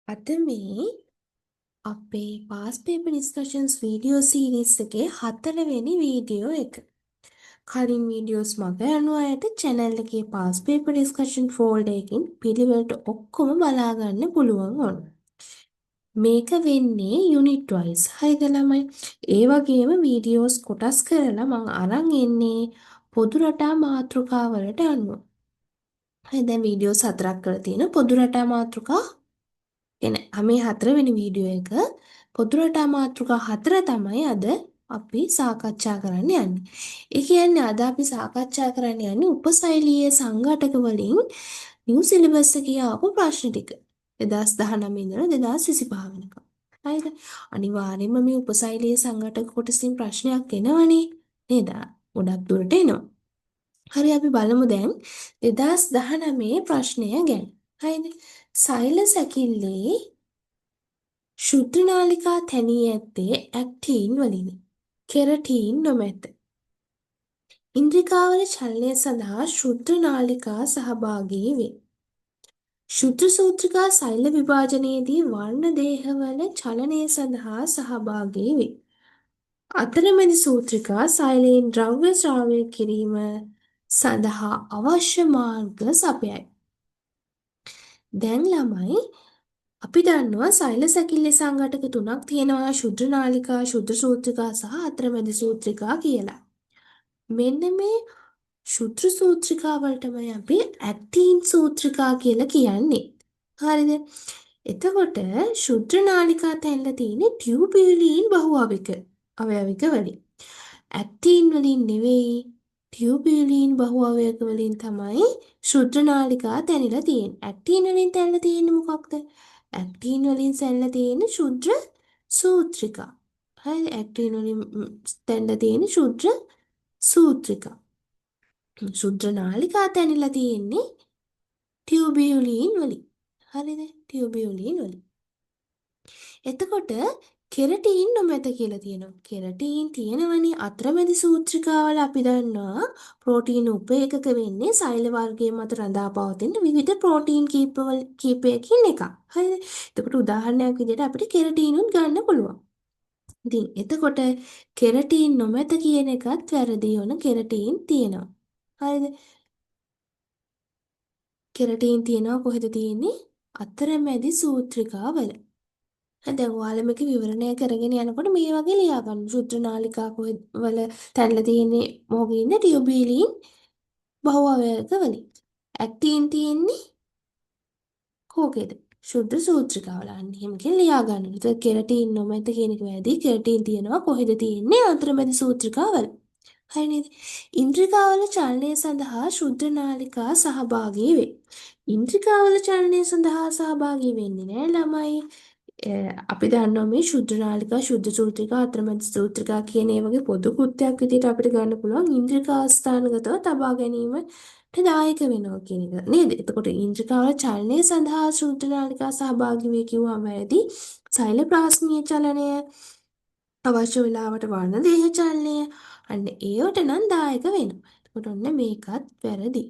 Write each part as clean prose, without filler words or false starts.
අද මේ අපේ pass paper discussions video series එකේ 4 වෙනි වීඩියෝ එක. කලින් වීඩියෝස් මග යනු අයට channel එකේ පාස් පේපර් ඩිස්කෂන් ෆෝල්ඩර් එකකින් පිළිවෙලට ඔක්කොම බලා ගන්න පුළුවන් වුණා. මේක වෙන්නේ යුනිට් වයිස්. හරිද ළමයි? ඒ වගේම වීඩියෝස් කොටස් කරලා මම අරන් එන්නේ පොදු රටා මාතෘකාවලට අනුව. හරි දැන් වීඩියෝස් 4ක් කරලා තියෙන පොදු රටා මාතෘකා මේ 4 වෙනි වීඩියෝ එක පොදු රටා මාතෘකා 4 තමයි අද අපි සාකච්ඡා කරන්න යන්නේ. ඒ කියන්නේ අද අපි සාකච්ඡා කරන්න යන්නේ උපසෛලීය සංඝටක වලින් නිව් සිලබස් එකේ ආපු ප්‍රශ්න ටික. 2019 ඉඳලා 2025 වෙනකම්. හරිද? අනිවාර්යයෙන්ම මේ උපසෛලීය සංඝටක කොටසින් ප්‍රශ්නයක් එනවනේ. නේද? ගොඩක් දුරට එනවා. හරි අපි බලමු දැන් 2019 ප්‍රශ්නය ගැන. හරිද? සෛල සැකිල්ලේ ශුද්ධ නාලිකා තැනී ඇත්තේ ඇක්ටීන් වලිනි. කෙරටීන් නොමැත. ඉන්ද්‍රිකාවල චලනය සඳහා ශුද්ධ නාලිකා සහභාගී වේ. ශුද්ධ සූත්‍රිකා සෛල විභාජනයේදී වර්ණ දේහවල චලනය සඳහා සහභාගී වේ. අතරමැදි සූත්‍රිකා සෛලයෙන් ද්‍රව්‍ය ශ්‍රාවය කිරීම සඳහා අවශ්‍ය මාර්ග සපයයි. දැන් ළමයි අපි දන්නවා සෛල සැකිල්ලේ සංඝටක තුනක් තියෙනවා ශුද්ධ නාලිකා, ශුද්ධ සූත්‍රිකා සහ අතරමැදි සූත්‍රිකා කියලා. මෙන්න මේ ශුද්ධ සූත්‍රිකා වලටමයි අපි ඇක්ටින් සූත්‍රිකා කියලා කියන්නේ. හරිද? එතකොට ශුද්ධ නාලිකා තැන්ලා තියෙන්නේ ටියුබියුලින් බහුඅවික අවයවික වලින්. ඇක්ටින් වලින් නෙවෙයි ටියුබියුලින් බහුඅවයක වලින් තමයි ශුද්ධ නාලිකා තැනිලා තියෙන්නේ. ඇක්ටින් වලින් තැන්ලා තියෙන්නේ මොකක්ද? ඇක්ටින් වලින් තැන්ලා තියෙන්නේ ශුද්ධ සූත්‍රිකා. හරි ඇක්ටින් වලින් තැන්ලා තියෙන්නේ ශුද්ධ සූත්‍රිකා. ශුද්ධ නාලිකා තැනිලා තියෙන්නේ ටියුබියුලින් වලින්. හරිද? ටියුබියුලින් වලින්. එතකොට කෙරටීන් නොමැත කියලා තියෙනවා. කෙරටීන් තියෙනවනේ අතරමැදි සූත්‍රිකාවල අපි දන්නවා ප්‍රෝටීන උපේකක වෙන්නේ සෛල වර්ගයේ මත රඳා පවතින විවිධ ප්‍රෝටීන් කීපයකින් එකක්. හරිද? එතකොට උදාහරණයක් විදිහට අපිට කෙරටීනුත් ගන්න පුළුවන්. ඉතින් එතකොට කෙරටීන් නොමැත කියන එකත් වැරදි වුණ කෙරටීන් තියෙනවා. හරිද? කෙරටීන් තියෙනවා කොහෙද තියෙන්නේ? අතරමැදි සූත්‍රිකාවල. දැන් ඔයාලා මේක විවරණය කරගෙන යනකොට මේ වගේ ලියා ගන්න. ශුද්ධ නාලිකා කොහෙද වල තැන්ලා තියෙන්නේ මොකකින්ද? ටියුබියුලින් බහුඅවයවක වලින්. ඇක්ටින් තියෙන්නේ කෝකේද? ශුද්ධ සූත්‍රිකාවල. අන්න එහෙම කියලා ලියා ගන්න. ඒක කෙරටීන් නොමැත කියන එක වැරදි. කෙරටීන් තියෙනවා කොහෙද තියෙන්නේ? අතරමැදි සූත්‍රිකාවල. හරි නේද? ඉන්ද්‍රිකාවල චලනය සඳහා ශුද්ධ නාලිකා සහභාගී වේ. ඉන්ද්‍රිකාවල චලනය සඳහා සහභාගී වෙන්නේ නැහැ ළමයි. අපි දන්නවා මේ ශුද්ධ නාලිකා, ශුද්ධ සූත්‍රිකා, අතරමැද සූත්‍රිකා කියන ඒ වගේ පොදු කෘත්‍යයක් විදිහට අපිට ගන්න පුළුවන් ඉන්ද්‍රිකා ස්ථානගතව තබා ගැනීමට දායක වෙනවා කියන එක නේද? එතකොට ඉන්ද්‍රිකාවල චලනය සඳහා ශුද්ධ නාලිකා සහභාගී වේ කිව්වම වැරදි. සෛල ප්‍රාශ්මීය චලනය අවශ්‍ය වෙලාවට වර්ණ දේහ චලනය අන්න ඒවට නම් දායක වෙනවා. එතකොට ඔන්න මේකත් වැරදි.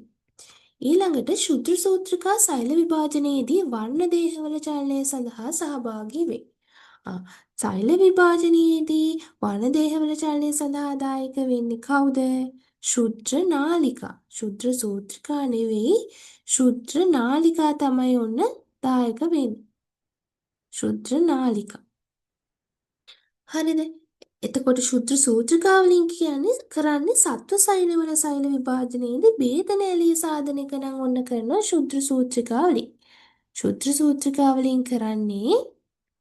ඊළඟට ශුද්ධ සූත්‍රිකා සෛල විභාජනයේදී වර්ණ දේහවල චලනය සඳහා සහභාගී වේ. සෛල විභාජනයේදී වර්ණ දේහවල චලනය සඳහා දායක වෙන්නේ කවුද? ශුද්ධ නාලිකා. ශුද්ධ සූත්‍රිකා නෙවෙයි ශුද්ධ නාලිකා තමයි ඔන්න දායක වෙන්නේ. ශුද්ධ නාලිකා. හරිද? එතකොට ශුද්ධ සූත්‍රිකා වලින් කියන්නේ කරන්නේ සත්ව සෛලවල සෛල විභාජනයේදී ભેදන ඇලිය සාධනයක නම් ඔන්න කරනවා ශුද්ධ සූත්‍රිකා වලින්. ශුද්ධ සූත්‍රිකා වලින් කරන්නේ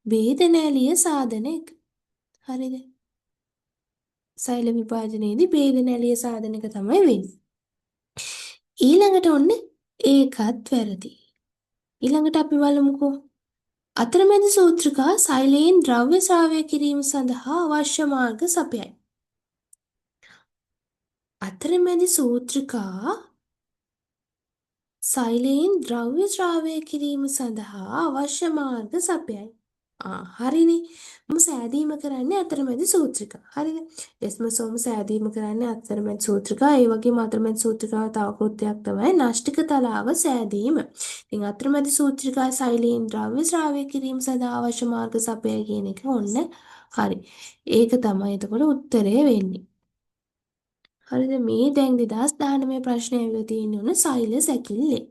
ભેදන ඇලිය සාධනයක. හරිද? සෛල විභාජනයේදී ભેදන ඇලිය සාධනයක තමයි වෙන්නේ. ඊළඟට ඔන්න ඒකත් වැරදි. ඊළඟට අපි බලමුකෝ අතරමැදි සූත්‍රිකා සෛලයෙන් ද්‍රව්‍ය ශ්‍රාවය කිරීම සඳහා අවශ්‍ය මාර්ග සපයයි. අතරමැදි සූත්‍රිකා සෛලයෙන් ද්‍රව්‍ය ශ්‍රාවය කිරීම සඳහා අවශ්‍ය මාර්ග සපයයි. හරිනේ. මම සෑදීම කරන්නේ අතරමැදි සූත්‍රිකා. හරිද? දෙස්මසෝම සෑදීම කරන්නේ අතරමැදි සූත්‍රිකා. ඒ වගේම අතරමැදි සූත්‍රිකාව තව කෘත්‍යයක් තමයි නාෂ්ටික තලාව සෑදීම. ඉතින් අතරමැදි සූත්‍රිකා සෛලීන් ද්‍රව්‍ය ශ්‍රාවය කිරීම සඳහා අවශ්‍ය මාර්ග සපයයි කියන එක ඔන්න හරි. ඒක තමයි එතකොට උත්තරය වෙන්නේ. හරිද? මේ දැන් 2019 ප්‍රශ්නය ඇවිල්ලා තියෙන්නේ ඔන්න සෛල සැකිල්ලෙන්.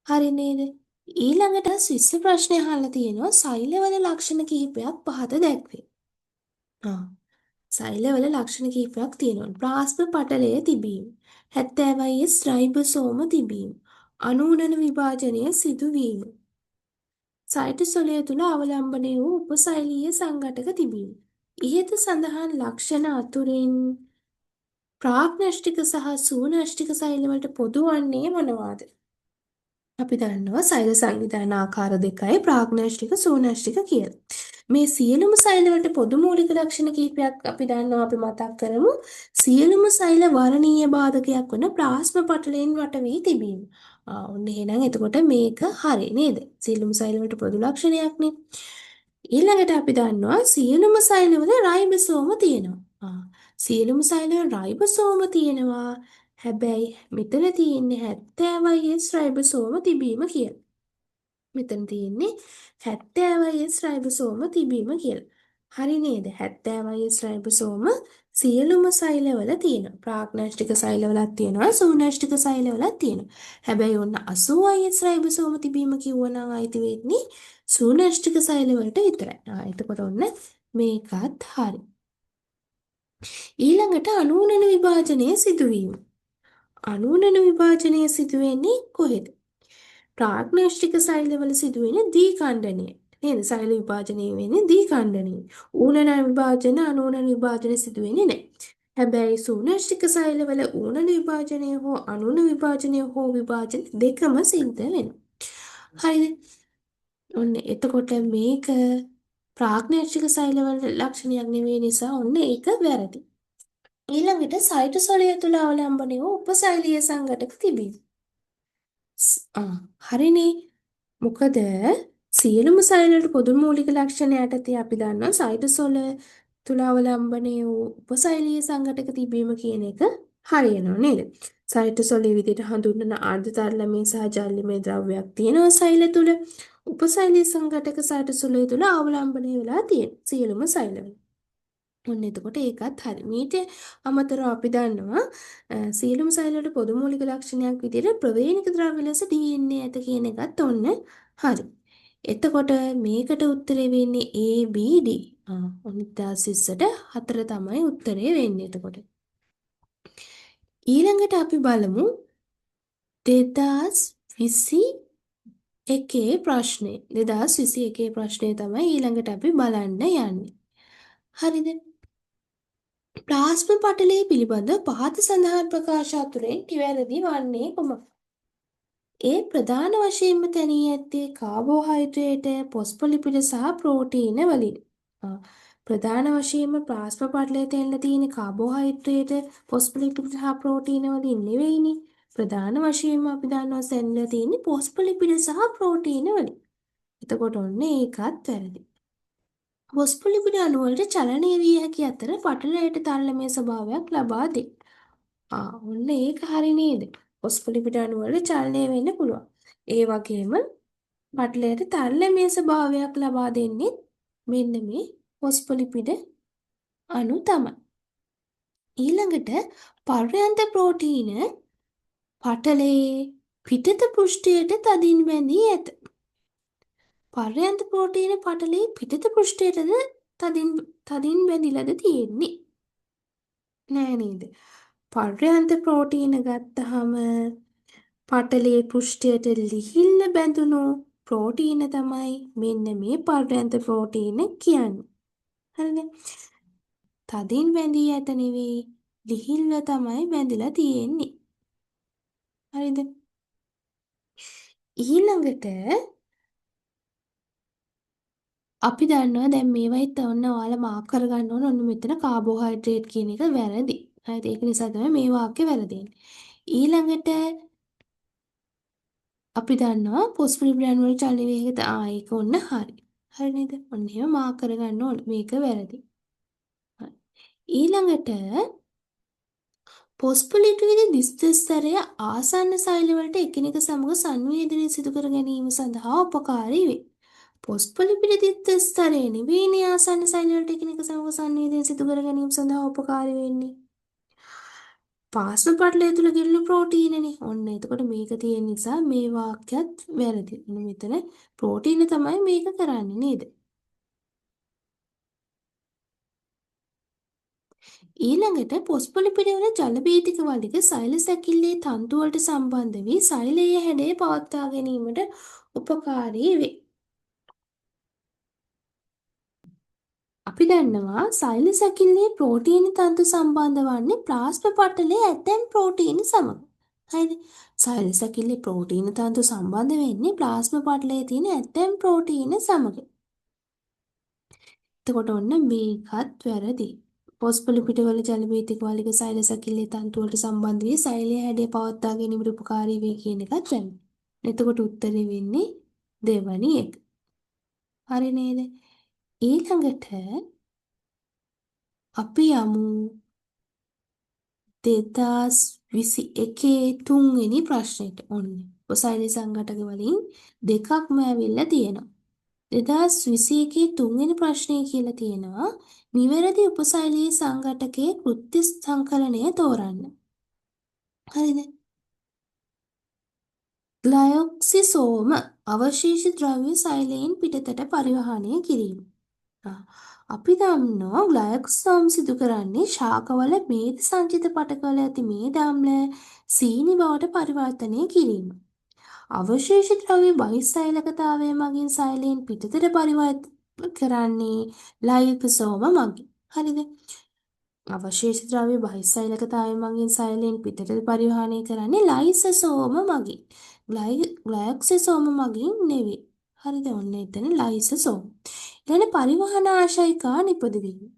හරි නේද? ඊළඟට 20 ප්‍රශ්නය අහලා තියෙනවා සෛලවල ලක්ෂණ කිහිපයක් පහත දැක්වේ. ආ සෛලවල ලක්ෂණ කිහිපයක් තියෙනවා. ප්ලාස්ම පටලය තිබීම. 70S රයිබෝසෝම තිබීම. අනූනන විභාජනය සිදුවීම. සයිටෝසොලය තුළ අවලම්බනය වූ උපසෛලීය සංඝටක තිබීම. ඉහත සඳහන් ලක්ෂණ අතුරින් ප්‍රාග්නෂ්ටික සහ සූනෂ්ටික සෛලවලට පොදු වන්නේ මොනවාද? අපි දන්නවා සෛල සංවිධාන ආකාර දෙකයි ප්‍රාග්නෂ්ටික සූනෂ්ටික කියලා. මේ සියලුම සෛලවලට පොදු මූලික ලක්ෂණ කිහිපයක් අපි දන්නවා අපි මතක් කරමු. සියලුම සෛල වර්ණීය බාධකයක් වන ප්ලාස්ම පටලයෙන් වට වී තිබීම. ඔන්න එහෙනම් එතකොට මේක හරි නේද? සියලුම සෛලවලට පොදු ලක්ෂණයක්නේ. ඊළඟට අපි දන්නවා සියලුම සෛලවල රයිබෝසෝම තියෙනවා. සියලුම සෛලවල රයිබෝසෝම තියෙනවා. හැබැයි මෙතන තියෙන්නේ 70S රයිබෝසෝම තිබීම කියලා. මෙතන තියෙන්නේ 70S රයිබෝසෝම තිබීම කියලා. හරි නේද? 70S රයිබෝසෝම සියලුම සෛලවල තියෙනවා. ප්‍රාග්නෂ්ටික සෛලවලත් තියෙනවා, සූනෂ්ටික සෛලවලත් තියෙනවා. හැබැයි ඔන්න 80S රයිබෝසෝම තිබීම කිව්වනම් අයිති වෙන්නේ සූනෂ්ටික සෛලවලට විතරයි. එතකොට ඔන්න මේකත් හරි. ඊළඟට අනූනන විභාජනය සිදුවීම. අනූනන විභාජනය සිදුවෙන්නේ කොහෙද? ප්‍රාග්නෂ්ටික සෛලවල සිදුවෙන දීඛණ්ඩනය. නේද? සෛල විභාජනය වෙන්නේ දීඛණ්ඩනය. ඌනන විභාජන අනූනන විභාජන සිදුවෙන්නේ නැහැ. හැබැයි සූනෂ්ටික සෛලවල ඌනන විභාජනය හෝ අනූන විභාජනය හෝ විභාජන දෙකම සිද්ධ වෙනවා. හරිද? ඔන්න එතකොට මේක ප්‍රාග්නෂ්ටික සෛලවල ලක්ෂණයක් නෙවෙයි නිසා ඔන්න ඒක වැරදි. ඊළඟට සයිටෝසොලය තුළ අවලම්බනය වූ උපසෛලීය සංඝටක තිබීම. හරිනේ. මොකද සියලුම සෛලවලට පොදු මූලික ලක්ෂණ යටතේ අපි දන්නවා සයිටෝසොල තුළ අවලම්බනය වූ උපසෛලීය සංඝටක තිබීම කියන එක හරියනවා නේද? සයිටෝසොලේ විදිහට හඳුන්වන ආර්ධතරලමේ සහ ජල්‍යමය ද්‍රව්‍යයක් තියෙනවා සෛල තුළ. උපසෛලීය සංඝටක සයිටෝසොලේ තුළ අවලම්බනය වෙලා තියෙන සියලුම සෛලවල. ඔන්න එතකොට ඒකත් හරි. මීට අමතරව අපි දන්නවා සියලුම සෛලවලට පොදු මූලික ලක්ෂණයක් විදිහට ප්‍රවේණික ද්‍රව්‍ය ලෙස DNA ඇත කියන එකත් ඔන්න හරි. එතකොට මේකට උත්තරේ වෙන්නේ A B D. ඔන්න 2020ට 4 තමයි උත්තරේ වෙන්නේ එතකොට. ඊළඟට අපි බලමු 2021 ප්‍රශ්නේ. 2021 ප්‍රශ්නේ තමයි ඊළඟට අපි බලන්න යන්නේ. හරිද? ප්ලාස්ම පටලය පිළිබඳ පහත සඳහන් ප්‍රකාශ අතුරෙන් නිවැරදි වන්නේ කුමක්ද? ඒ ප්‍රධාන වශයෙන්ම තැනී ඇත්තේ කාබෝහයිඩ්‍රේට්, පොස්ෆොලිපිඩ සහ ප්‍රෝටීන වලින්. ප්‍රධාන වශයෙන්ම ප්ලාස්ම පටලයේ තැන්ලා තියෙන කාබෝහයිඩ්‍රේට්, පොස්ෆොලිපිඩ සහ ප්‍රෝටීන වලින් නෙවෙයිනේ. ප්‍රධාන වශයෙන්ම අපි දන්නවා සැන්ලා තියෙන්නේ පොස්ෆොලිපිඩ සහ ප්‍රෝටීන වලින්. එතකොට ඔන්න ඒකත් වැරදි. පොස්ෆොලිපිඩ අණු වලට චලනය විය හැකි අතර පටලයට තල්ලමේ ස්වභාවයක් ලබා දෙයි. ඔන්න ඒක හරි නේද? පොස්ෆොලිපිඩ අණු වල චලනය වෙන්න පුළුවන්. ඒ වගේම පටලයට තල්ලමේ ස්වභාවයක් ලබා දෙන්නේ මෙන්න මේ පොස්ෆොලිපිඩ අණු තමයි. ඊළඟට පර්යන්ත ප්‍රෝටීන පටලයේ පිටත පෘෂ්ඨයට තදින් බැඳී ඇත. පර්යන්ත ප්‍රෝටීන පටලයේ පිටත පෘෂ්ඨයටද තදින් බැඳිලාද තියෙන්නේ? නෑ නේද? පර්යන්ත ප්‍රෝටීන ගත්තහම පටලයේ පෘෂ්ඨයට ලිහිල්ල බැඳුණු ප්‍රෝටීන තමයි මෙන්න මේ පර්යන්ත ප්‍රෝටීන කියන්නේ. හරිද? තදින් බැඳී ඇත නෙවෙයි ලිහිල්ව තමයි බැඳිලා තියෙන්නේ. හරිද? ඊළඟට අපි දන්නවා දැන් මේවයිත් ඔන්න ඔයාලා මාක් කරගන්න ඕන ඔන්න මෙතන කාබෝහයිඩ්‍රේට් කියන එක වැරදි. හරිද? ඒක නිසා තමයි මේ වාක්‍ය වැරදෙන්නේ. ඊළඟට අපි දන්නවා පොස්ෆොලිපිඩ් අණු වල චලන වේගය ඒක ඔන්න හරි. හරි නේද? ඔන්න එහෙම මාක් කරගන්න ඕනේ. මේක වැරදි. හරි. ඊළඟට පොස්පොලිටුවේ දිස්ත්‍රස්තරය ආසන්න සෛලවලට එකිනෙක සමග සංවේදනය සිදු කර ගැනීම සඳහා උපකාරී වේ. පොස්පොලිපිඩ දිස්ත්‍රස්තරය නෙවෙයිනේ ආසන්න සෛලවලට එකිනෙක සමග සංවේදනය සිදු කර ගැනීම සඳහා උපකාරී වෙන්නේ. පාස්ම පටලය තුළ ගිල්ලු ප්‍රෝටීනනේ. ඔන්න එතකොට මේක තියෙන නිසා මේ වාක්‍යත් වැරදි. මෙතන ප්‍රෝටීන තමයි මේක කරන්නේ නේද? ඊළඟට පොස්පොලිපිඩවල ජලභීතික වලිග සෛල සැකිල්ලේ තන්තු වලට සම්බන්ධ වී සෛලයේ හැඩය පවත්වා ගැනීමට උපකාරී වේ. අපි දන්නවා සෛල සැකිල්ලේ ප්‍රෝටීන තන්තු සම්බන්ධ වන්නේ ප්ලාස්ම පටලයේ ඇතැම් ප්‍රෝටීන සමග. හරිද? සෛල සැකිල්ලේ ප්‍රෝටීන තන්තු සම්බන්ධ වෙන්නේ ප්ලාස්ම පටලයේ තියෙන ඇතැම් ප්‍රෝටීන සමග. එතකොට ඔන්න මේකත් වැරදි. පොස්පොලිපිඩවල ජලභීතික වලිග සෛල සැකිල්ලේ තන්තු වලට සම්බන්ධ වී සෛලයේ හැඩය පවත්වා ගැනීමට උපකාරී වේ කියන එකත් වැරදි. එතකොට උත්තරේ වෙන්නේ දෙවැනි එක. හරි නේද? ඊළඟට අපි යමු 2021 තුන්වෙනි ප්‍රශ්නෙට. ඔන්න උපසෛල සංඝටක වලින් දෙකක්ම ඇවිල්ලා තියෙනවා. 2021 තුන්වෙනි ප්‍රශ්නය කියලා තියෙනවා නිවැරදි උපසෛලීය සංඝටකයේ කෘත්‍ය සංකලනය තෝරන්න. හරිද? ග්ලයොක්සිසෝම අවශේෂ ද්‍රව්‍ය සෛලයෙන් පිටතට පරිවහනය කිරීම. අපි දන්නවා ග්ලයොක්සෝම් සිදු කරන්නේ ශාකවල මේද සංචිත පටකවල ඇති මේද අම්ල සීනි බවට පරිවර්තනය කිරීම. අවශේෂ ද්‍රව්‍ය බහිස්සෛලකතාවය මගින් සෛලයෙන් පිටතට පරිවර්තන කරන්නේ ලයිපසෝම මගින්. හරිද? අවශේෂ ද්‍රව්‍ය බහිස්සෛලකතාවය මගින් සෛලයෙන් පිටතට පරිවහනය කරන්නේ ලයිසසෝම මගින්. ග්ලයොක්සිසෝම මගින් නෙවෙයි. හරිද? ඔන්න එතන ලයිසසෝම. ඊළඟ පරිවහන ආශයිකා නිපදවීම.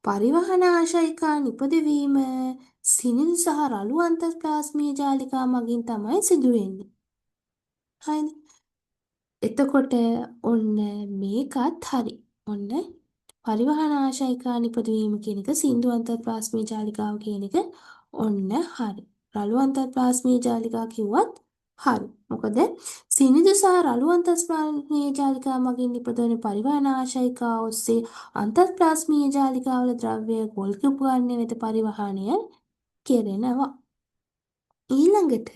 පරිවහන ආශයිකා නිපදවීම සිනිඳු සහ රළු අන්තර්ප්ලාස්මීය ජාලිකා මගින් තමයි සිදු වෙන්නේ. හරිද? එතකොට ඔන්න මේකත් හරි. ඔන්න පරිවහන ආශයිකා නිපදවීම කියන එක සිනිඳු අන්තර්ප්ලාස්මීය ජාලිකාව කියන එක ඔන්න හරි. රළු අන්තර්ප්ලාස්මීය ජාලිකා කිව්වත් හරි. මොකද සිනිඳු සහ රළු අන්තර්ප්ලාස්මීය ජාලිකා මගින් නිපදවන පරිවහන ආශයිකා ඔස්සේ අන්තර්ප්ලාස්මීය ජාලිකාවල ද්‍රව්‍ය ගොල්ක උපකරණය වෙත පරිවහනය කෙරෙනවා. ඊළඟට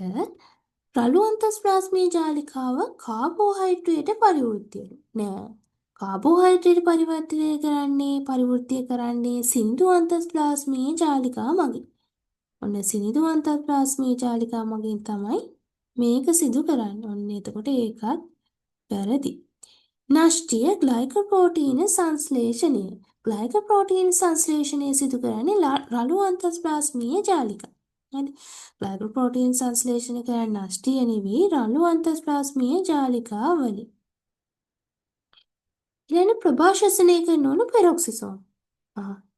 රළු අන්තර්ප්ලාස්මීය ජාලිකාව කාබෝහයිඩ්‍රේට පරිවෘත්තිය නෑ. කාබෝහයිඩ්‍රේට පරිවෘත්තිය කරන්නේ සිනිඳු අන්තර්ප්ලාස්මීය ජාලිකා මගින්. ඔන්න සිනිඳු අන්තර්ප්ලාස්මීය ජාලිකා මගින් තමයි මේක සිදු කරන්නේ. ඔන්න එතකොට ඒකත් වැරදි. නෂ්ටිය ග්ලයිකෝප්‍රෝටීන සංශ්ලේෂණය. ග්ලයිකෝප්‍රෝටීන සංශ්ලේෂණය සිදු කරන්නේ රළු අන්තර්ප්ලාස්මීය ජාලිකා. හරි. ග්ලයිකෝප්‍රෝටීන සංශ්ලේෂණය කරන්නේ නෂ්ටිය නෙවෙයි රළු අන්තර්ප්ලාස්මීය ජාලිකා වලින්. ඊළඟ ප්‍රභාෂණය කරන ඕන පෙරොක්සිසෝම්.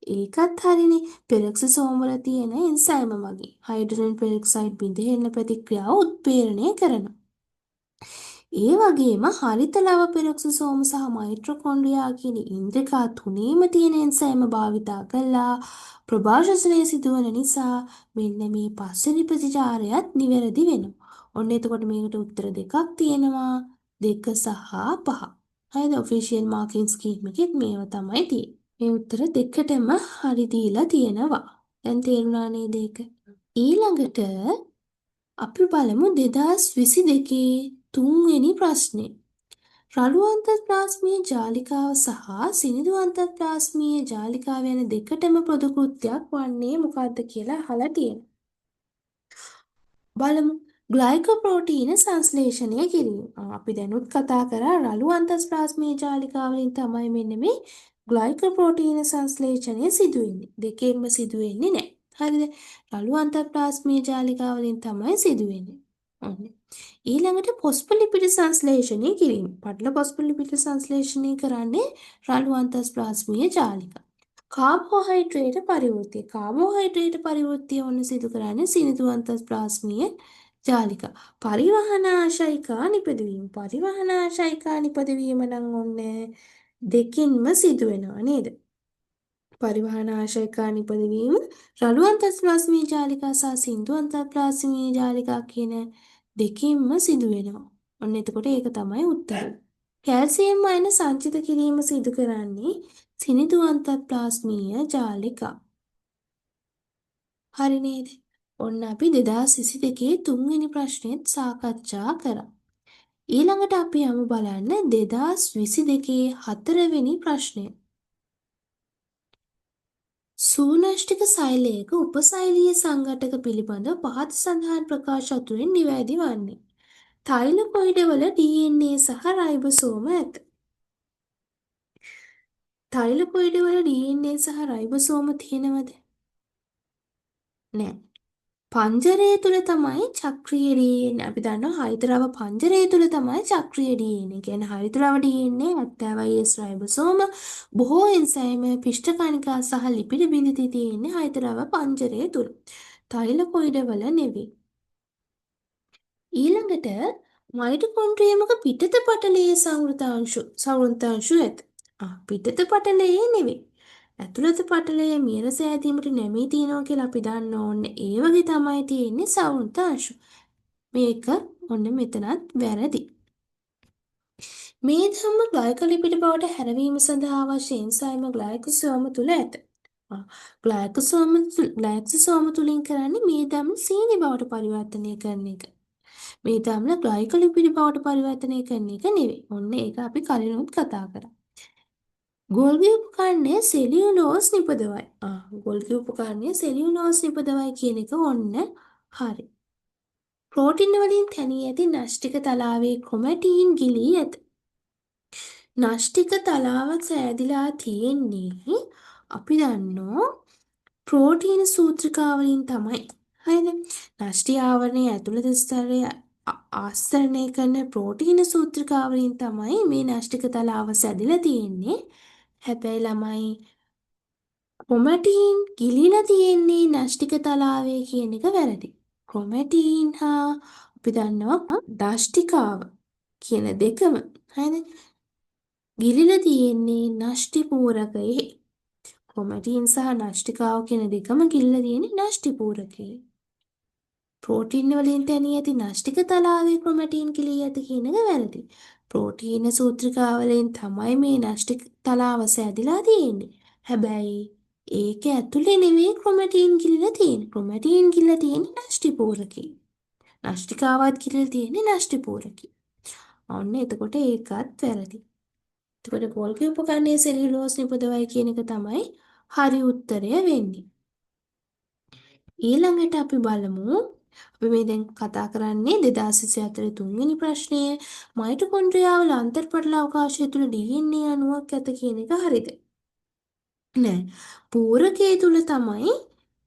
ඒකත් හරිනේ. පෙරොක්සිසෝම් වල තියෙන එන්සයිම මගින් හයිඩ්‍රජන් පෙරොක්සයිඩ් බිඳ ප්‍රතික්‍රියාව උත්ප්‍රේරණය කරනවා. ඒ වගේම හරිත ලව පෙරොක්සිසෝම සහ මයිටොකොන්ඩ්‍රියා කියන ඉන්ද්‍රිකා තුනේම තියෙන එන්සයිම භාවිතා කළා ප්‍රභාෂණය සිදුවන නිසා මෙන්න මේ පස්වෙනි ප්‍රතිචාරයත් නිවැරදි වෙනවා. ඔන්න එතකොට මේකට උත්තර දෙකක් තියෙනවා. 2 සහ 5. හරිද? ඔෆිෂියල් මාකින් ස්කීම් එකෙත් මේව තමයි තියෙන්නේ. මේ උත්තර දෙකටම හරි දීලා තියෙනවා. දැන් තේරුණා නේද ඒක? ඊළඟට අපි බලමු 2022 තුන්වෙනි ප්‍රශ්නේ. රළු අන්තර්ප්ලාස්මීය ජාලිකාව සහ සිනිඳු අන්තර්ප්ලාස්මීය ජාලිකාව යන දෙකටම පොදු කෘත්‍යයක් වන්නේ මොකක්ද කියලා අහලා තියෙනවා. බලමු. ග්ලයිකෝප්‍රෝටීන සංශ්ලේෂණය කිරීම. අපි දැනුත් කතා කරා රළු අන්තර්ප්ලාස්මීය ජාලිකාවලින් තමයි මෙන්න මේ ග්ලයිකෝප්‍රෝටීන සංශ්ලේෂණය සිදු වෙන්නේ. දෙකෙන්ම සිදු වෙන්නේ නැහැ. හරිද? රළු අන්තර්ප්ලාස්මීය ජාලිකාවලින් තමයි සිදු වෙන්නේ. ඔන්න. ඊළඟට පොස්ෆොලිපිඩ සංශ්ලේෂණය කිරීම. පටල පොස්ෆොලිපිඩ සංශ්ලේෂණය කරන්නේ රළු අන්තර්ප්ලාස්මීය ජාලිකා. කාබෝහයිඩ්‍රේට පරිවෘත්තිය. කාබෝහයිඩ්‍රේට පරිවෘත්තිය ඔන්න සිදු කරන්නේ සිනිඳු අන්තර්ප්ලාස්මීය ජාලිකා. පරිවහනාශයිකා නිපදවීම. පරිවහනාශයිකා නිපදවීම නම් ඔන්න දෙකින්ම සිදුවෙනවා නේද? පරිවහන ආශ්‍රයකා නිපදවීම රළු අන්තර්ප්ලාස්මීය ජාලිකා සහ සින්දු අන්තර්ප්ලාස්මීය ජාලිකා කියන දෙකින්ම සිදු වෙනවා. ඔන්න එතකොට ඒක තමයි උත්තරය. කැල්සියම් අයන සංචිත කිරීම සිදු කරන්නේ සිනිඳු අන්තර්ප්ලාස්මීය ජාලිකා. හරි නේද? ඔන්න අපි 2022 තුන්වෙනි ප්‍රශ්නේත් සාකච්ඡා කරා. ඊළඟට අපි යමු බලන්න 2022 හතරවෙනි ප්‍රශ්නය. සූනෂ්ටික සෛලයක උපසෛලීය සංඝටක පිළිබඳව පහත සඳහන් ප්‍රකාශ අතුරින් නිවැරදි වන්නේ. තෛලකොයිඩවල DNA සහ රයිබෝසෝම ඇත. තෛලකොයිඩවල DNA සහ රයිබෝසෝම තියෙනවද? නෑ. පංජරය තුල තමයි චක්‍රීය DNA. අපි දන්නවා හයිද්‍රව පංජරය තුල තමයි චක්‍රීය DNA. කියන්නේ හයිද්‍රව DNA 70S රයිබෝසෝම බොහෝ එන්සයිම පිෂ්ඨ කණිකා සහ ලිපිඩ බිඳිති තියෙන්නේ හයිද්‍රව පංජරය තුල. තෛලකොයිඩවල නෙවෙයි. ඊළඟට මයිටොකොන්ඩ්‍රියමක පිටත පටලයේ සංවෘතාංශු ඇත. පිටත පටලයේ නෙවෙයි. ඇතුළත පටලය මියර සෑදීමට නැමී තියෙනවා කියලා අපි දන්න ඕනේ. ඒ වගේ තමයි තියෙන්නේ සංවෘතාංශු. මේක ඔන්න මෙතනත් වැරදි. මේ ධම්ම ග්ලයිකොලිපිඩ බවට හැරවීම සඳහා අවශ්‍ය එන්සයිම ග්ලයිකෝසෝම තුල ඇත. ග්ලයිකෝසෝම තුලින් කරන්නේ මේ ධම්ම සීනි බවට පරිවර්තනය කරන එක. මේ ධම්ම ග්ලයිකොලිපිඩ බවට පරිවර්තනය කරන එක නෙවෙයි. ඔන්න ඒක අපි කලිනුත් කතා කරා. ගොල්ගි උපකරණය සෙලියුලෝස් නිපදවයි. ගොල්ගි උපකරණය සෙලියුලෝස් නිපදවයි කියන එක ඔන්න හරි. ප්‍රෝටින් වලින් තැනී ඇති න්‍යෂ්ටික තලාවේ ක්‍රොමැටින් ගිලී ඇත. න්‍යෂ්ටික තලාව සෑදිලා තියෙන්නේ අපි දන්නෝ ප්‍රෝටීන සූත්‍රිකාවලින් තමයි. හරිද? න්‍යෂ්ටි ආවරණය ඇතුළත ස්තරය ආස්තරණය කරන ප්‍රෝටීන සූත්‍රිකාවලින් තමයි මේ න්‍යෂ්ටික තලාව සැදිලා තියෙන්නේ. හැබැයි ළමයි ක්‍රොමැටින් ගිලිලා තියෙන්නේ න්‍යෂ්ටික තලාවේ කියන එක වැරදි. ක්‍රොමැටින් හා අපි දන්නවා ඩෂ්ටිකාව කියන දෙකම හරිද? ගිලිලා තියෙන්නේ න්‍යෂ්ටි පූරකයේ. ක්‍රොමැටින් සහ න්‍යෂ්ටිකාව කියන දෙකම ගිලිලා තියෙන්නේ න්‍යෂ්ටි පූරකයේ. ප්‍රෝටීන් වලින් තැනී ඇති න්‍යෂ්ටික තලාවේ ක්‍රොමැටින් ගිලී ඇති කියන එක වැරදි. ප්‍රෝටීන සූත්‍රිකාවලින් තමයි මේ න්‍යෂ්ටික තලාව සැදිලා තියෙන්නේ. හැබැයි ඒක ඇතුලේ නෙවෙයි ක්‍රොමැටින් ගිලිලා තියෙන්නේ. ක්‍රොමැටින් ගිලිලා තියෙන්නේ න්‍යෂ්ටි පූරකේ. න්‍යෂ්ටිකාවත් ගිලිලා තියෙන්නේ න්‍යෂ්ටි පූරකේ. ඔන්න එතකොට ඒකත් වැරදි. එතකොට ගොල්ගි උපකරණයේ සෙලියුලෝස් නිපදවයි කියන එක තමයි හරි උත්තරය වෙන්නේ. ඊළඟට අපි බලමු අපි මේ දැන් කතා කරන්නේ 2024 තුන්වෙනි ප්‍රශ්නය මයිටොකොන්ඩ්‍රියාවල අන්තර්පටල අවකාශය තුල DNA අණුවක් ඇත කියන එක හරිද? නෑ. පූරකයේ තුල තමයි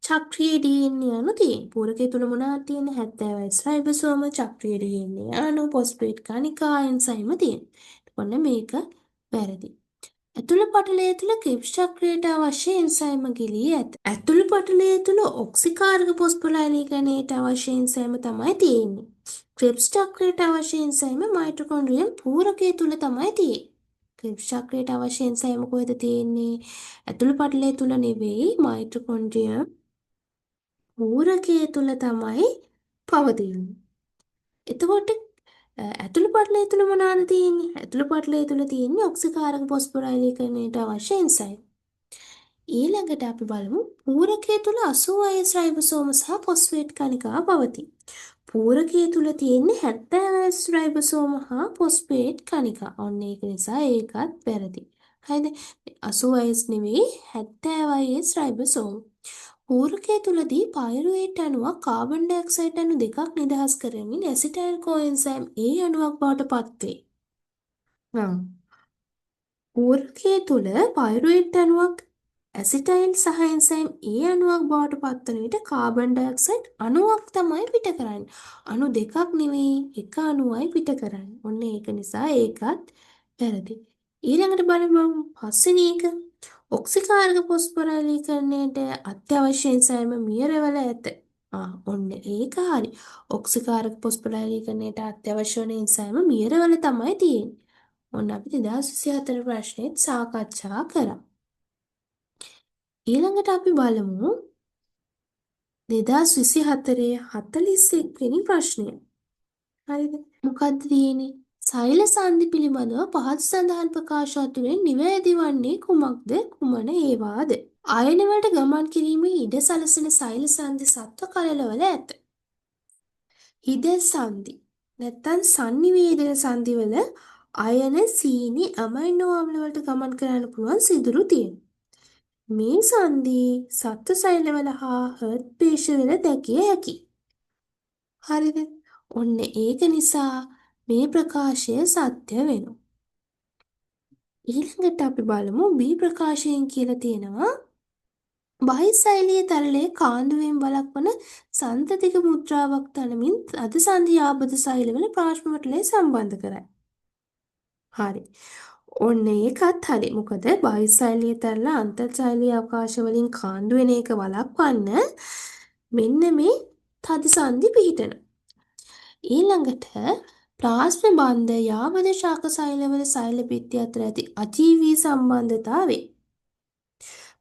චක්‍රීය DNA අණු තියෙන්නේ. පූරකයේ තුල මොනවද තියෙන්නේ? 70S රයිබෝසෝම, චක්‍රීය DNA අණු, පොස්පේට් කණිකා, එන්සයිම තියෙන්නේ. ඔන්න මේක වැරදි. ඇතුළු පටලය තුළ ක්‍රිබ්ස් චක්‍රයට අවශ්‍ය එන්සයිම ගිලී ඇත. ඇතුළු පටලය තුළ ඔක්සිකාර්ග පොස්පොලයිනීකරණයට අවශ්‍ය එන්සයිම තමයි තියෙන්නේ. ක්‍රිබ්ස් චක්‍රයට අවශ්‍ය එන්සයිම මයිටොකොන්ඩ්‍රියල් පූරකය තුළ තමයි තියෙන්නේ. ක්‍රිබ්ස් චක්‍රයට අවශ්‍ය එන්සයිම කොහෙද තියෙන්නේ? ඇතුළු පටලය තුළ නෙවෙයි මයිටොකොන්ඩ්‍රියල් පූරකය තුළ තමයි පවතින්නේ. එතකොට ඇතුළු පටලය තුළ මොනවාද තියෙන්නේ? ඇතුළු පටලය තුළ තියෙන්නේ ඔක්සිකාරක පොස්පොරයිලීකරණයට අවශ්‍ය එන්සයිම්. ඊළඟට අපි බලමු පූරකය තුළ 80S රයිබෝසෝම සහ ෆොස්ෆේට් කණිකා පවතී. පූරකය තුළ තියෙන්නේ 70S රයිබෝසෝම හා ෆොස්ෆේට් කණිකා. ඔන්න ඒක නිසා ඒකත් වැරදි. හරිද? 80S නෙවෙයි 70S රයිබෝසෝම. පූරකය තුලදී පයිරුවේට් අණුවක් කාබන් ඩයොක්සයිඩ් අණු දෙකක් නිදහස් කරමින් ඇසිටයිල් කොඑන්සයිම් A අණුවක් බවට පත්වේ. පූරකය තුල පයිරුවේට් අණුවක් ඇසිටයිල් සහ එන්සයිම් A අණුවක් බවට පත්වන විට කාබන් ඩයොක්සයිඩ් අණුවක් තමයි පිට කරන්නේ. අණු දෙකක් නෙවෙයි එක අණුවයි පිට කරන්නේ. ඔන්න ඒක නිසා ඒකත් වැරදි. ඊළඟට බලමු පස්වෙනි එක. ඔක්සිකාර්ග පොස්පොරයිලීකරණයට අත්‍යවශ්‍ය එන්සයිම මියරවල ඇත. ඔන්න ඒක හරි. ඔක්සිකාරක පොස්පොලයිලීකරණයට අත්‍යවශ්‍ය වන එන්සයිම මියරවල තමයි තියෙන්නේ. ඔන්න අපි 2024 ප්‍රශ්නේත් සාකච්ඡා කරා. ඊළඟට අපි බලමු 2024 41 වෙනි ප්‍රශ්නය. හරිද? මොකක්ද තියෙන්නේ? සෛල සංධි පිළිබඳව පහත් සඳහන් ප්‍රකාශ අතුරෙන් නිවැරදි වන්නේ කුමක්ද? කුමන ඒවාද? අයන වලට ගමන් කිරීමේ ඉඩ සලසන සෛල සංධි සත්ව කළලවල ඇත. හිදෙස් සංධි නැත්තම් sannivedana සංධිවල අයන සීනි ඇමයිනෝ අම්ල වලට ගමන් කරන්න පුළුවන් සිදුරු තියෙනවා. මේ සංධි සත්ව සෛලවල හා හර්ට් පේශවල දැකිය හැකියි. හරිද? ඔන්න ඒක නිසා මේ ප්‍රකාශය සත්‍ය වෙනවා. ඊළඟට අපි බලමු B ප්‍රකාශයෙන් කියලා තියෙනවා බහිසෛලීය තරලයේ කාන්දුවෙන් වළක්වන සන්තතික මුද්‍රාවක් තනමින් අද සංධි ආබද සෛලවල ප්‍රාශ්මවටලය සම්බන්ධ කරයි. හරි. ඔන්න ඒකත් හරි. මොකද බහිසෛලීය තරල අන්තර්සෛලීය අවකාශ වලින් කාන්දු වෙන එක වළක්වන්න මෙන්න මේ තද සංධි පිහිටන. ඊළඟට ප්ලාස්ම බන්ධ යාබද ශාක සෛලවල සෛල පිත්ති අතර ඇති අජීවී සම්බන්ධතාවය.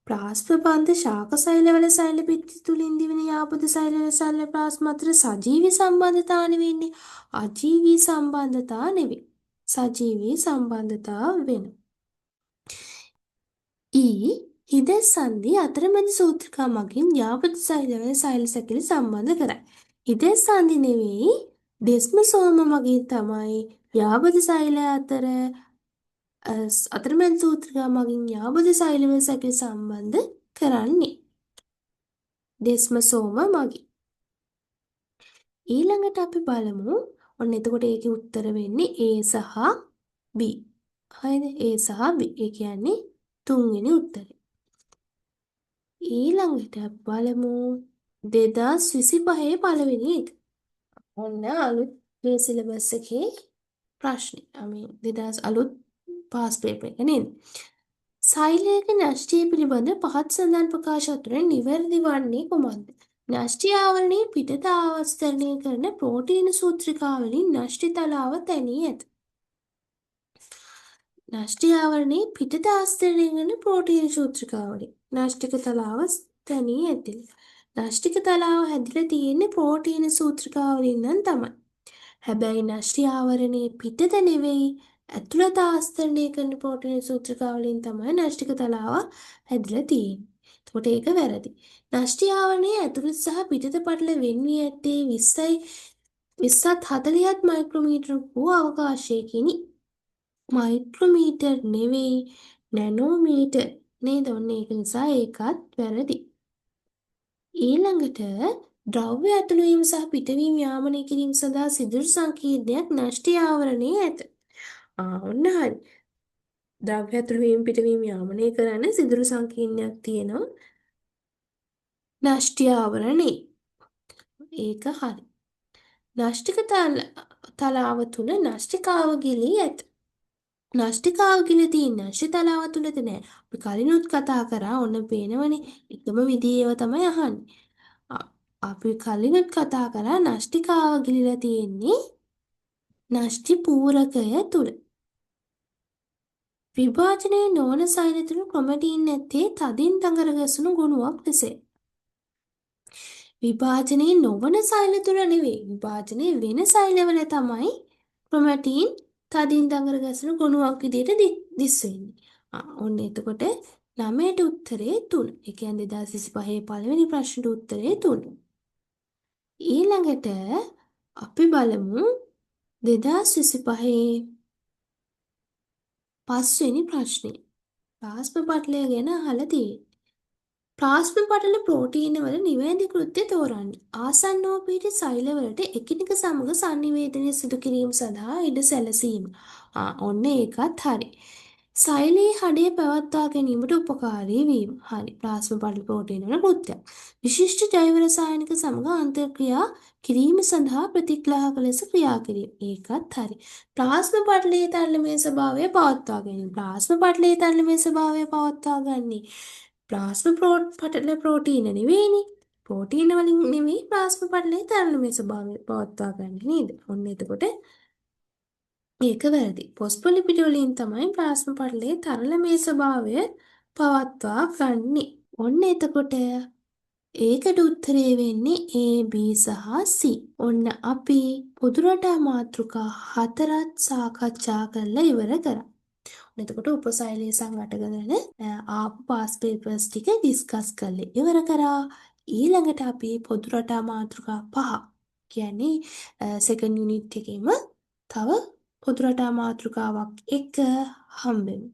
ප්ලාස්ම බන්ධ ශාක සෛලවල සෛල පිත්ති තුලින් දිවෙන යාබද සෛලවල සෛල ප්ලාස්ම අතර සජීවී සම්බන්ධතා නෙවෙන්නේ අජීවී සම්බන්ධතා නෙවෙයි. සජීවී සම්බන්ධතා වෙන. හිදෙස් සංධි අතරමැදි සූත්‍රිකා මගින් යාබද සෛලවල සෛල සැකිලි සම්බන්ධ කරයි. හිදෙස් සංධි නෙවෙයි ඩෙස්මසෝම මගින් තමයි යාබද සෛල අතර අතරමැදි සූත්‍රිකා මගින් යාබද සෛලවල සැකිලි සම්බන්ධ කරන්නේ. ඩෙස්මසෝම මගින්. ඊළඟට අපි බලමු ඔන්න එතකොට ඒකේ උත්තර වෙන්නේ A සහ B. හරිද? A සහ B. ඒ කියන්නේ තුන්වෙනි උත්තරේ. ඊළඟට බලමු 2025 පළවෙනි එක. ඔන්න අලුත් මේ සිලබස් එකේ ප්‍රශ්නේ. අලුත් පාස් පේපර් එක නේද? සෛලයක න්‍යෂ්ටිය පිළිබඳ පහත් සඳහන් ප්‍රකාශ අතුරින් නිවැරදි වන්නේ කුමක්ද? න්‍යෂ්ටි ආවරණයේ පිටත ආවස්තරණය කරන ප්‍රෝටීන සූත්‍රිකාවලින් න්‍යෂ්ටි තලාව තැනී ඇත. න්‍යෂ්ටි ආවරණයේ පිටත ආස්තරණය කරන ප්‍රෝටීන සූත්‍රිකාවලින් න්‍යෂ්ටික තලාව තැනී ඇති. න්‍යෂ්ටික තලාව හැදිලා තියෙන්නේ ප්‍රෝටීන සූත්‍රිකාවලින් නම් තමයි. හැබැයි න්‍යෂ්ටි ආවරණයේ පිටත නෙවෙයි ඇතුළත ආස්තරණය කරන ප්‍රෝටීන සූත්‍රිකාවලින් තමයි න්‍යෂ්ටික තලාව හැදිලා තියෙන්නේ. එතකොට ඒක වැරදි. න්‍යෂ්ටි ආවරණයේ ඇතුළත සහ පිටත පටල වෙන් වී ඇත්තේ 20ත් 40ත් මයික්‍රෝමීටර වූ අවකාශයකිනි. මයික්‍රෝමීටර් නෙවෙයි නැනෝමීටර් නේද? ඔන්න ඒක නිසා ඒකත් වැරදි. ඊළඟට ද්‍රව්‍ය ඇතුළු වීම සහ පිටවීම යාමනය කිරීම සඳහා සිදුරු සංකීර්ණයක් න්‍යෂ්ටි ආවරණයේ ඇත. ඔන්න හරි. ද්‍රව්‍ය ඇතුළු වීම පිටවීම යාමනය කරන්න සිදුරු සංකීර්ණයක් තියෙනවා න්‍යෂ්ටි ආවරණේ. ඒක හරි. න්‍යෂ්ටික තලාව තුල න්‍යෂ්ටිකාව ගිලී ඇත. න්‍යෂ්ටිකාව ගිලී තියෙන න්‍යෂ්ටි තලාව තුලද නෑ. අපි කලිනුත් කතා කරා ඔන්න පේනවනේ එකම විදිහේව තමයි අහන්නේ. අපි කලිනුත් කතා කරා න්‍යෂ්ටිකාව ගිලිලා තියෙන්නේ න්‍යෂ්ටි පූරකය තුල. විභාජනයේ නොවන සෛල තුල ක්‍රොමැටින් නැත්තේ තදින් දඟර ගැසුණු ගුණයක් ලෙසය. විභාජනයේ නොවන සෛල තුල නෙවෙයි විභාජනයේ වෙන සෛලවල තමයි ක්‍රොමැටින් තදින් දඟර ගැසුණු ගුණයක් විදිහට දිස් වෙන්නේ. ඔන්න එතකොට 9ට උත්තරේ 3. ඒ කියන්නේ 2025 පළවෙනි ප්‍රශ්නට උත්තරේ 3. ඊළඟට අපි බලමු 2025 පස්වෙනි ප්‍රශ්නේ. ප්ලාස්ම පටලය ගැන අහලා තියෙන්නේ. ප්ලාස්ම පටල ප්‍රෝටීන වල නිවැරදි කෘත්‍ය තෝරන්න. ආසන්නව පිහිටි සෛලවලට එකිනෙක සමග sannivedanaya සිදු කිරීම සඳහා ඉඩ සැලසීම. ඔන්න ඒකත් හරි. සෛලයේ හඩය පැවැත්වා ගැනීමට උපකාරී වීම. හරි. ප්ලාස්ම පටල ප්‍රෝටීන වල කෘත්‍යයක්. විශිෂ්ට ජෛව රසායනික සමග අන්තර්ක්‍රියා කිරීම සඳහා ප්‍රතිග්‍රාහක ලෙස ක්‍රියා කිරීම. ඒකත් හරි. ප්ලාස්ම පටලයේ තරලමය ස්වභාවය පවත්වා ගැනීම. ප්ලාස්ම පටලයේ තරලමය ස්වභාවය පවත්වා ගන්නේ ප්ලාස්ම පටල ප්‍රෝටීන නෙවෙයිනේ. ප්‍රෝටීන වලින් නෙවෙයි ප්ලාස්මා පටලයේ තරලමය ස්වභාවය පවත්වා ගන්න නේද? ඔන්න එතකොට ඒක වැරදි. පොස්පොලිපිඩ වලින් තමයි ප්ලාස්මා පටලයේ තරලමය ස්වභාවය පවත්වා ගන්නේ. ඔන්න එතකොට ඒකට උත්තරේ වෙන්නේ A, B සහ C. ඔන්න අපි පොදු රටා මාතෘකා 4ක් සාකච්ඡා කරලා ඉවර කරා. එතකොට උපසයිලේ සංඝටකගෙන ආපු පාස් පේපර්ස් ටික ඩිස්කස් කරලා ඉවර කරා. ඊළඟට අපි පොදු රටා මාතෘකා 5 කියන්නේ සෙකන්ඩ් යුනිට් එකේම තව පොදු රටා මාතෘකාවක් එක හම්බෙමු.